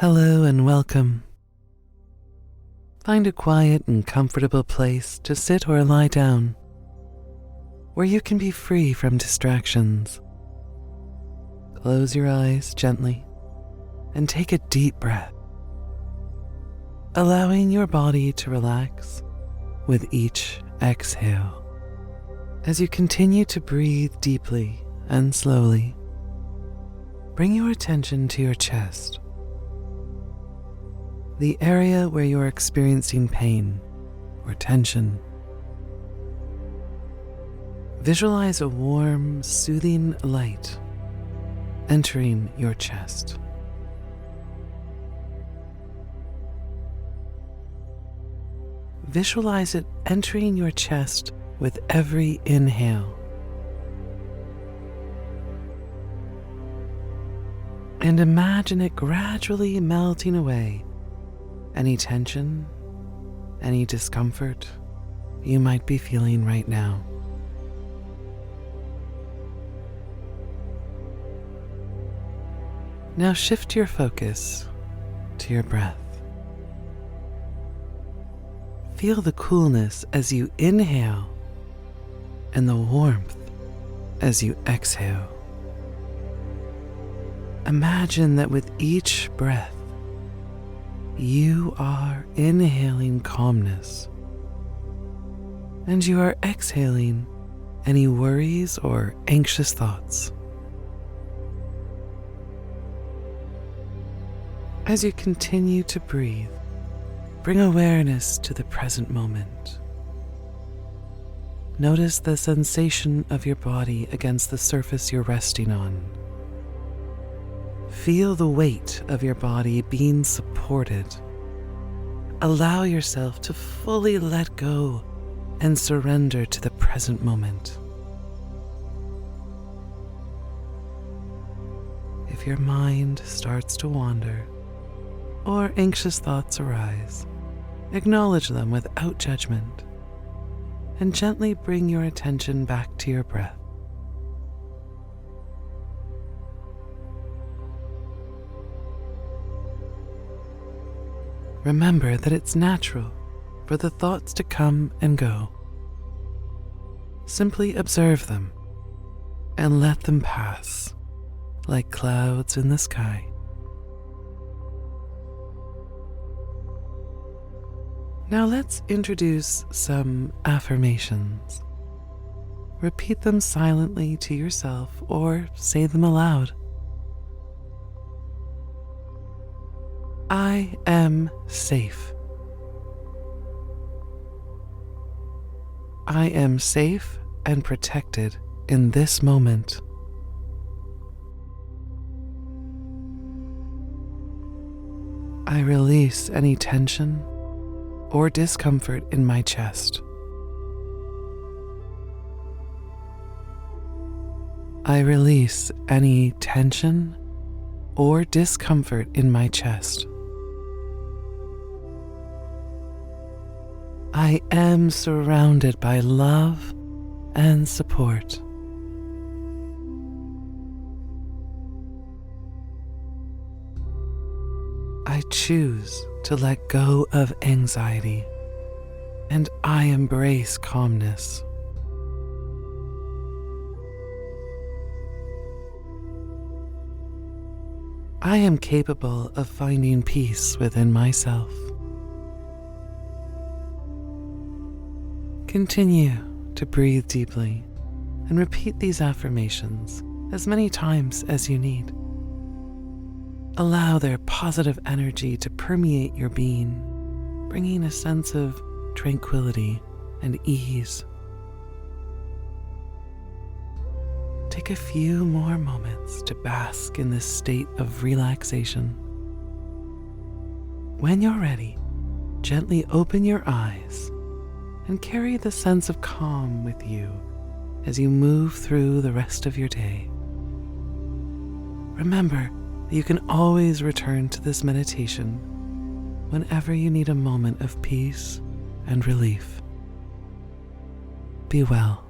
Hello and welcome. Find a quiet and comfortable place to sit or lie down, where you can be free from distractions. Close your eyes gently and take a deep breath, allowing your body to relax with each exhale. As you continue to breathe deeply and slowly, bring your attention to your chest, the area where you are experiencing pain or tension. Visualize a warm, soothing light entering your chest. Visualize it entering your chest with every inhale. And imagine it gradually melting away any tension, any discomfort you might be feeling right now. Now shift your focus to your breath. Feel the coolness as you inhale and the warmth as you exhale. Imagine that with each breath, you are inhaling calmness, and you are exhaling any worries or anxious thoughts. As you continue to breathe, bring awareness to the present moment. Notice the sensation of your body against the surface you're resting on. Feel the weight of your body being supported. Allow yourself to fully let go and surrender to the present moment. If your mind starts to wander or anxious thoughts arise, acknowledge them without judgment and gently bring your attention back to your breath. Remember that it's natural for the thoughts to come and go. Simply observe them and let them pass like clouds in the sky. Now let's introduce some affirmations. Repeat them silently to yourself or say them aloud. I am safe. I am safe and protected in this moment. I release any tension or discomfort in my chest. I release any tension or discomfort in my chest. I am surrounded by love and support. I choose to let go of anxiety, and I embrace calmness. I am capable of finding peace within myself. Continue to breathe deeply and repeat these affirmations as many times as you need. Allow their positive energy to permeate your being, bringing a sense of tranquility and ease. Take a few more moments to bask in this state of relaxation. When you're ready, gently open your eyes and carry the sense of calm with you as you move through the rest of your day. Remember that you can always return to this meditation whenever you need a moment of peace and relief. Be well.